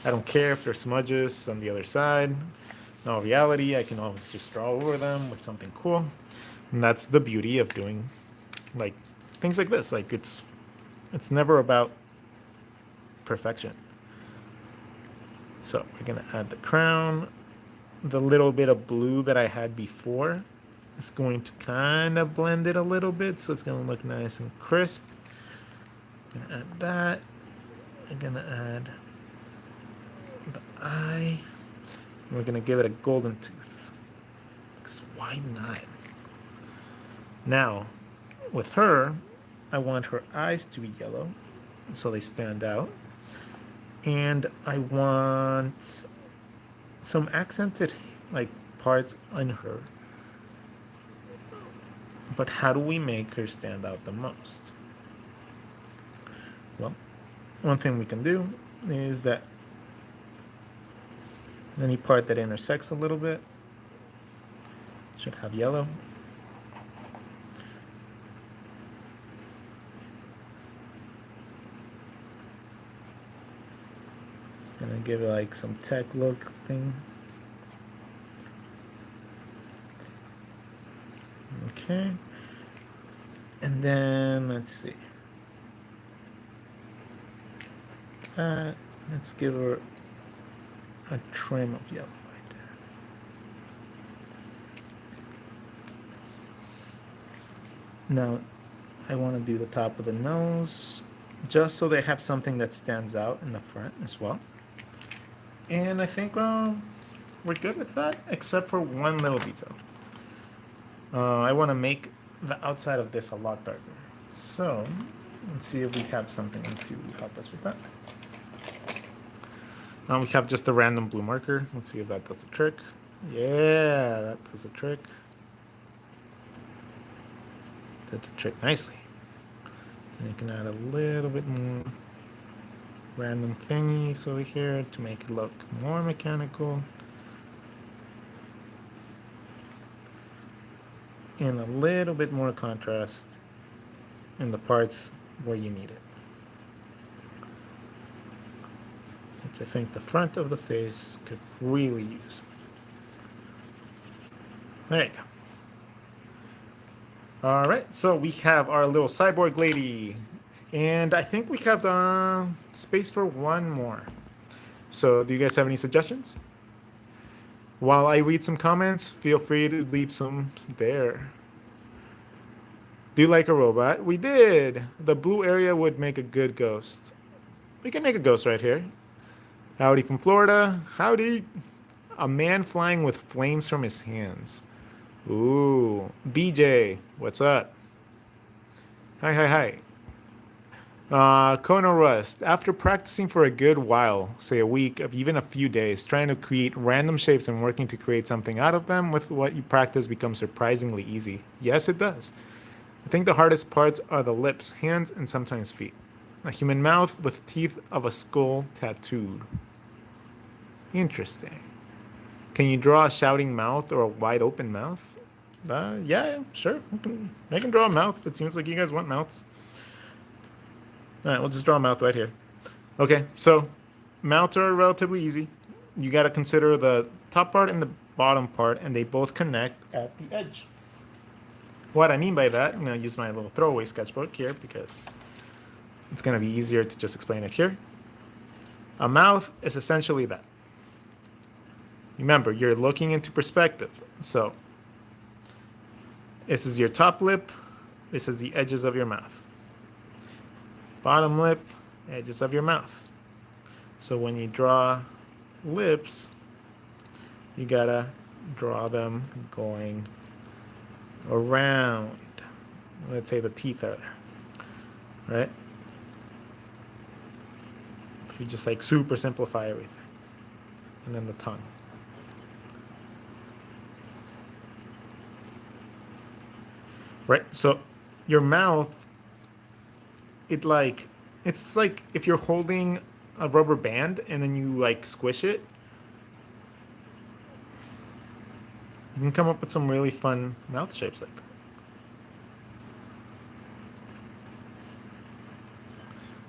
I don't care if there's smudges on the other side. No, reality, I can always just draw over them with something cool. And that's the beauty of doing like things like this. Like it's never about perfection. So we're gonna add the crown. The little bit of blue that I had before is going to kind of blend it a little bit, so it's gonna look nice and crisp. I'm gonna add that. I'm gonna add the eye. We're gonna give it a golden tooth, because why not? Now, with her, I want her eyes to be yellow, so they stand out. And I want some accented like parts on her. But how do we make her stand out the most? Well, one thing we can do is that any part that intersects a little bit should have yellow. Gonna give it like some tech look thing. Okay. And then let's see. Let's give her a trim of yellow right there. Now I want to do the top of the nose just so they have something that stands out in the front as well. And I think we're good with that, except for one little detail. I want to make the outside of this a lot darker. So Let's see if we have something to help us with that. We have just a random blue marker. Let's see if that does the trick. Yeah, that does the trick. Did the trick nicely. And you can add a little bit more random thingies over here to make it look more mechanical. And a little bit more contrast in the parts where you need it. Which I think the front of the face could really use. There you go. All right, so we have our little cyborg lady. And I think we have space for one more. So do you guys have any suggestions? While I read some comments, feel free to leave some there. Do you like a robot? We did. The blue area would make a good ghost. We can make a ghost right here. Howdy from Florida. Howdy. A man flying with flames from his hands. Ooh. BJ, what's up? Hi, hi, hi. Kono Rust. After practicing for a good while, say a week, of even a few days, trying to create random shapes and working to create something out of them with what you practice becomes surprisingly easy. Yes, it does. I think the hardest parts are the lips, hands, and sometimes feet. A human mouth with teeth of a skull tattooed. Interesting. Can you draw a shouting mouth or a wide open mouth? Yeah, sure. I can draw a mouth. It seems like you guys want mouths. All right, we'll just draw a mouth right here. Okay, so mouths are relatively easy. You got to consider the top part and the bottom part, and they both connect at the edge. What I mean by that, I'm going to use my little throwaway sketchbook here because it's going to be easier to just explain it here. A mouth is essentially that. Remember, you're looking into perspective. So this is your top lip. This is the edges of your mouth. Bottom lip, edges of your mouth. So when you draw lips, you gotta draw them going around. Let's say the teeth are there, right? If you just like super simplify everything. And then the tongue. Right, so your mouth, it's like if you're holding a rubber band and then you like squish it, you can come up with some really fun mouth shapes like that.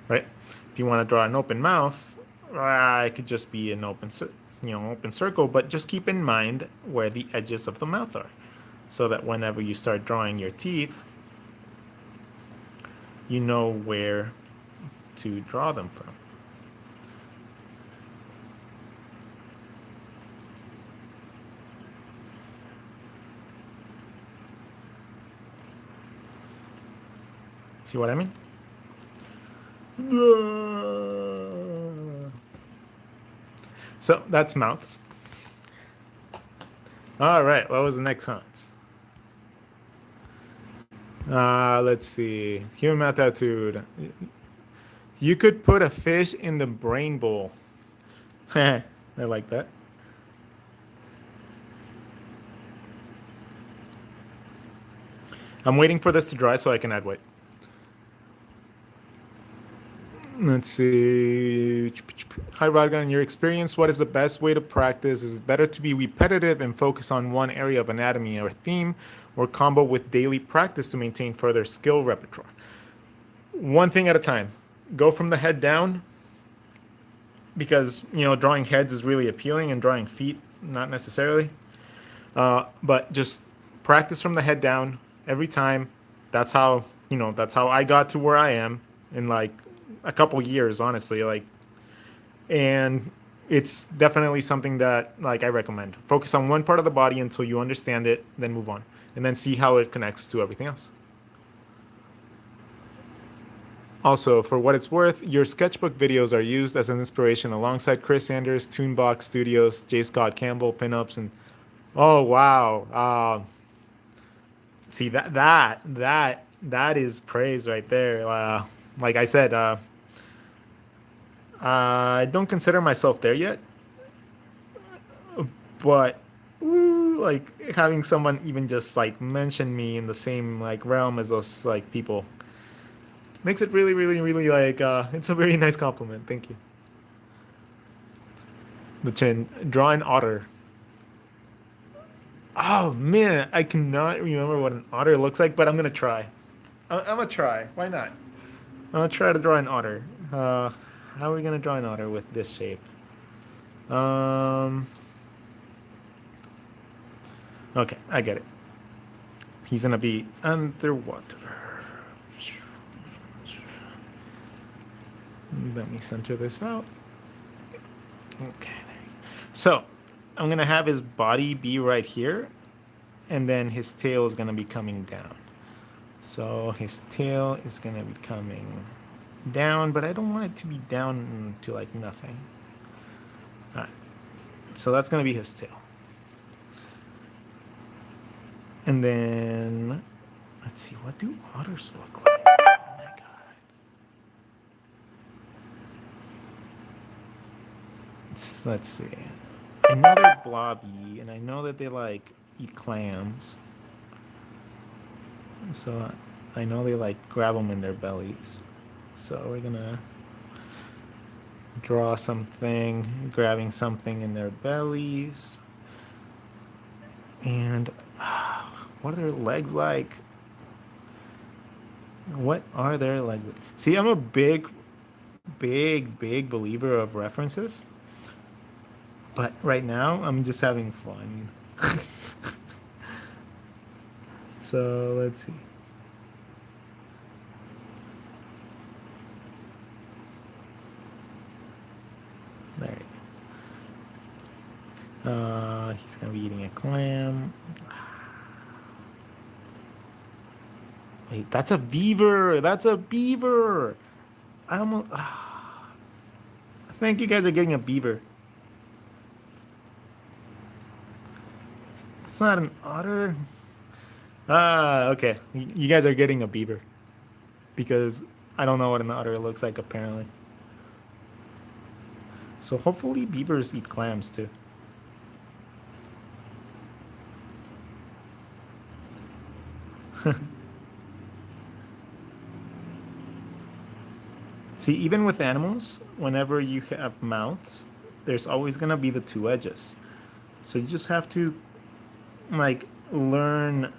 Right? If you want to draw an open mouth, it could just be an open circle, but just keep in mind where the edges of the mouth are, so that whenever you start drawing your teeth, you know where to draw them from. See what I mean? So that's mouths. All right, what was the next comment? Let's see. Human mouth tattooed. You could put a fish in the brain bowl. I like that. I'm waiting for this to dry so I can add white. Let's see. Hi, RODGON. In your experience, what is the best way to practice? Is it better to be repetitive and focus on one area of anatomy or theme, or combo with daily practice to maintain further skill repertoire? One thing at a time. Go from the head down, because drawing heads is really appealing and drawing feet not necessarily. But just practice from the head down every time. That's how I got to where I am in like a couple years, honestly. And it's definitely something that I recommend. Focus on one part of the body until you understand it, then move on, and then see how it connects to everything else. Also, for what it's worth, your sketchbook videos are used as an inspiration alongside Chris Sanders, Toonbox Studios, J. Scott Campbell, pinups, and oh wow, see that is praise right there. like I said, I don't consider myself there yet, but like having someone even just like mention me in the same like realm as those like people makes it really, really, really like it's a very nice compliment. Thank you. The chin, draw an otter. Oh man, I cannot remember what an otter looks like, but I'm gonna try. I'm gonna try. Why not? I'm gonna try to draw an otter. How are we gonna draw an otter with this shape? Um. Okay, I get it. He's gonna be underwater. Let me center this out. Okay, there you go. So I'm gonna have his body be right here, and then his tail is gonna be coming down. So his tail is gonna be coming down, but I don't want it to be down to like nothing. All right, so that's gonna be his tail. And then, let's see, what do otters look like? Oh my god. Let's see. I know they're blobby, and I know that they like eat clams. So I know they like grab them in their bellies. So we're gonna draw something, grabbing something in their bellies. And what are their legs like? What are their legs like? See, I'm a big believer of references. But right now, I'm just having fun. So let's see. There you go. He's gonna be eating a clam. Wait, that's a beaver. That's a beaver. I almost. I think you guys are getting a beaver. It's not an otter. Okay. You guys are getting a beaver because I don't know what an otter looks like apparently. So hopefully beavers eat clams too. See, even with animals, whenever you have mouths, there's always gonna be the two edges. So you just have to like learn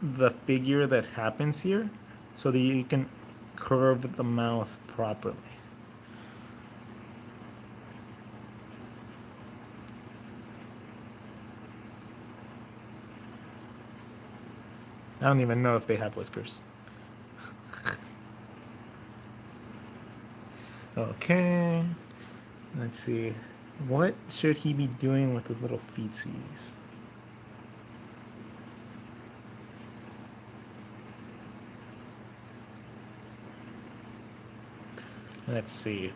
the figure that happens here so that you can curve the mouth properly. I don't even know if they have whiskers. Okay. Let's see. What should he be doing with his little feetsies? Let's see.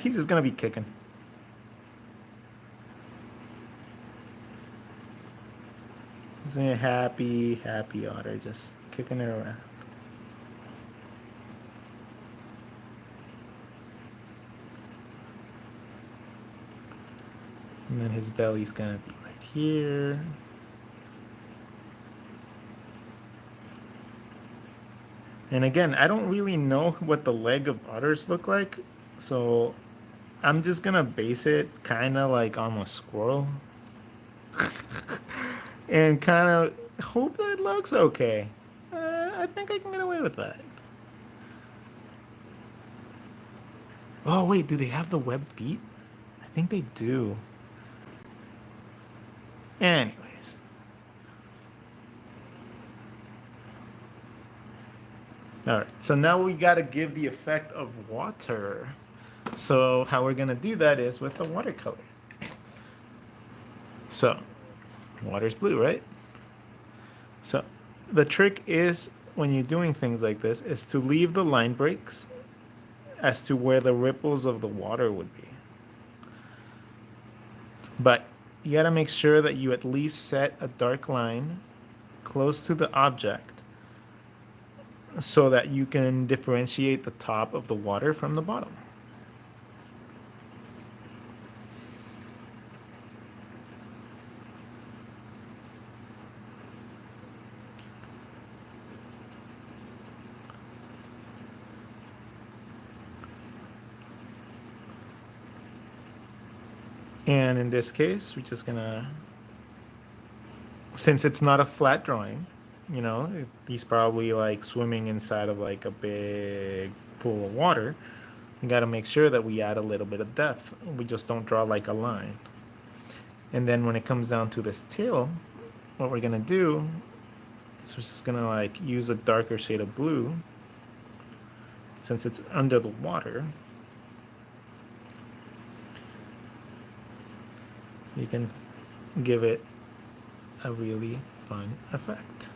He's just gonna be kicking. He's a happy otter, just kicking it around. And then his belly's gonna be right here. And again, I don't really know what the leg of otters look like, so I'm just gonna base it kind of like on a squirrel. And kind of hope that it looks okay. I think I can get away with that. Oh wait, do they have the webbed feet? I think they do. Anyways. All right, so now we got to give the effect of water. So how we're going to do that is with the watercolor. So water's blue, right? So the trick is when you're doing things like this is to leave the line breaks as to where the ripples of the water would be. But you got to make sure that you at least set a dark line close to the object so that you can differentiate the top of the water from the bottom. And in this case, we're just gonna, since it's not a flat drawing, you know, he's probably like swimming inside of like a big pool of water. We got to make sure that we add a little bit of depth. We just don't draw like a line. And then when it comes down to this tail, what we're gonna do is we're just gonna like use a darker shade of blue since it's under the water. You can give it a really fun effect.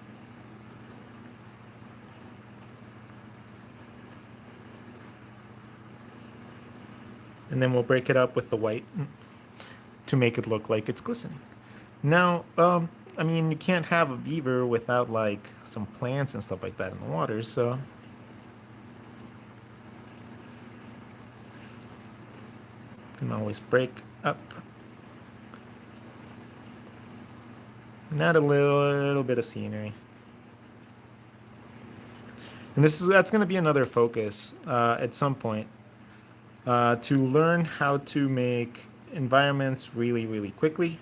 And then we'll break it up with the white to make it look like it's glistening. Now, I mean, you can't have a beaver without like some plants and stuff like that in the water, so you can always break up and add a little bit of scenery. And that's going to be another focus at some point, to learn how to make environments really, really quickly.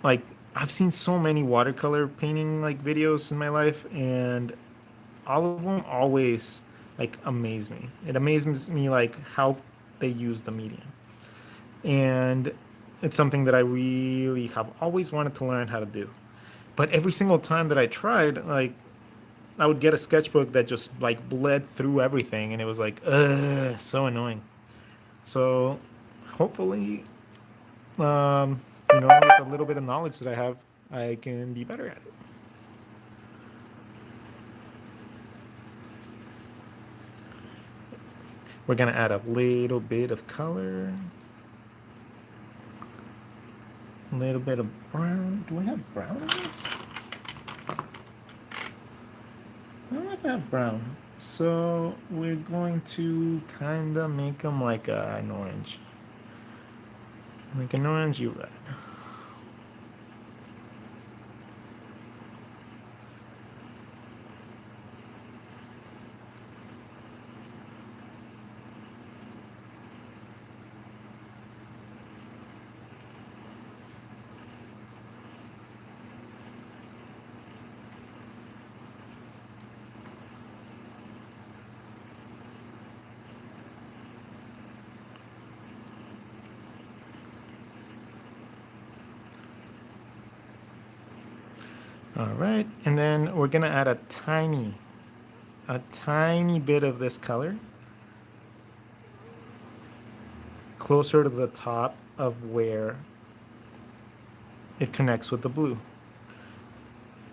Like, I've seen so many watercolor painting like videos in my life, and all of them always like amaze me. It amazes me like how they use the medium. And it's something that I really have always wanted to learn how to do. But every single time that I tried, like, I would get a sketchbook that just like bled through everything, and it was like, so annoying. So hopefully, you know, with a little bit of knowledge that I have, I can be better at it. We're gonna add a little bit of color, a little bit of brown. Do I have brown in this? I don't know if I have brown. So we're going to kind of make them like an orange. Like an orangey red. All right, and then we're gonna add a tiny bit of this color closer to the top of where it connects with the blue.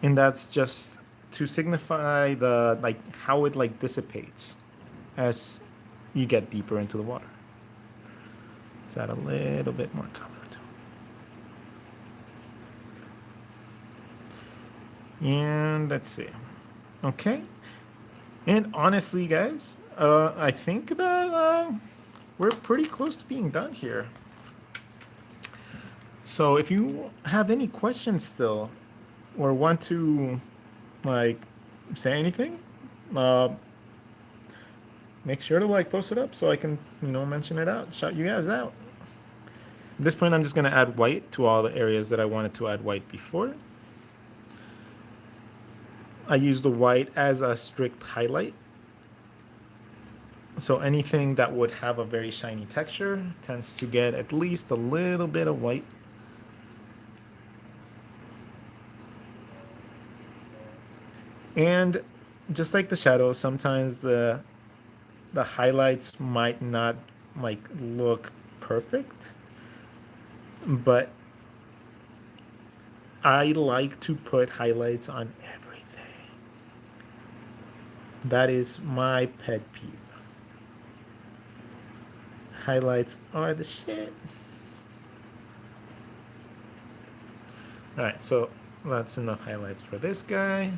And that's just to signify the like how it like dissipates as you get deeper into the water. Let's add a little bit more color to it. And let's see. Okay. And honestly, guys, I think that we're pretty close to being done here. So if you have any questions still, or want to like say anything, make sure to like post it up so I can, you know, mention it out, shout you guys out. At this point, I'm just going to add white to all the areas that I wanted to add white before. I use the white as a strict highlight. So anything that would have a very shiny texture tends to get at least a little bit of white. And just like the shadow, sometimes the highlights might not like look perfect, but I like to put highlights on everything. That is my pet peeve. Highlights are the shit. All right, so that's enough highlights for this guy.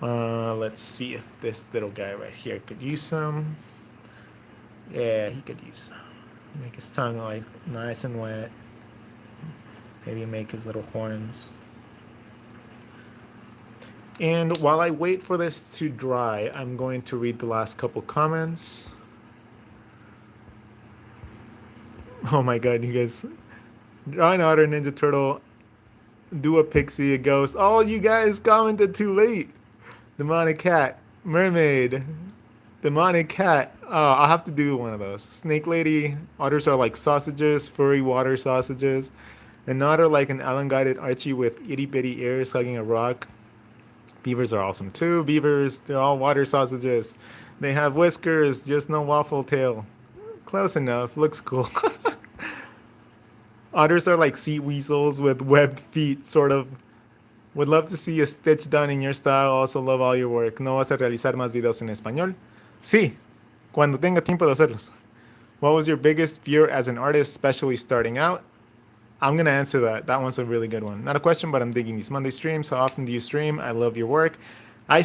Let's see if this little guy right here could use some. Yeah, he could use some. Make his tongue like nice and wet. Maybe make his little horns. And while I wait for this to dry, I'm going to read the last couple comments. Oh my god, you guys. Draw an otter, Ninja Turtle, do a pixie, a ghost. Oh, you guys commented too late. Demonic cat, mermaid, demonic cat. Oh, I'll have to do one of those. Snake lady. Otters are like sausages, furry water sausages. An otter like an elongated Archie with itty bitty ears hugging a rock. Beavers are awesome too. Beavers, they're all water sausages. They have whiskers, just no waffle tail. Close enough. Looks cool. Otters are like sea weasels with webbed feet, sort of. Would love to see a stitch done in your style. Also love all your work. ¿No vas a realizar más videos en español? Sí, cuando tenga tiempo de hacerlos. What was your biggest fear as an artist, especially starting out? I'm going to answer that. That one's a really good one. Not a question, but I'm digging these Monday streams. How often do you stream? I love your work. I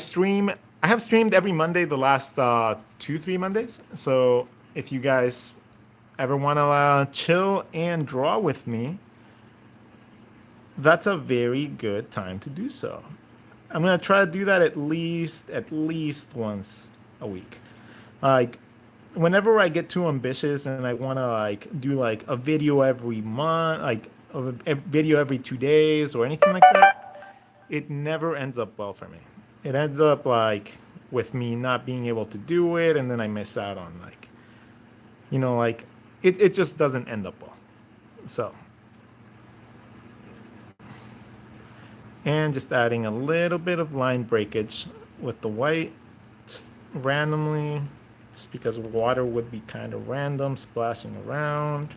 have streamed every Monday the last 2-3 Mondays. So if you guys ever want to chill and draw with me, that's a very good time to do so. I'm going to try to do that at least once a week. Like, whenever I get too ambitious and I want to like do like a video every month, like a video every 2 days or anything like that, it never ends up well for me. It ends up like with me not being able to do it, and then I miss out on like, like it just doesn't end up well. So, and just adding a little bit of line breakage with the white, just randomly. Just because water would be kind of random, splashing around.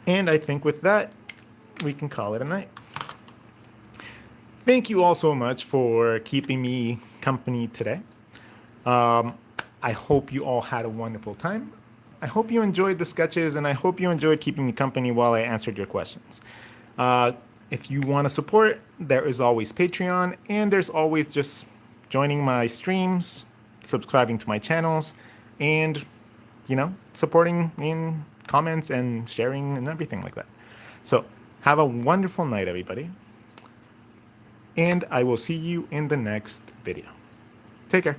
And I think with that, we can call it a night. Thank you all so much for keeping me company today. I hope you all had a wonderful time. I hope you enjoyed the sketches, and I hope you enjoyed keeping me company while I answered your questions. If you want to support, there is always Patreon, and there's always just joining my streams, subscribing to my channels, and, supporting in comments and sharing and everything like that. So have a wonderful night, everybody. And I will see you in the next video. Take care.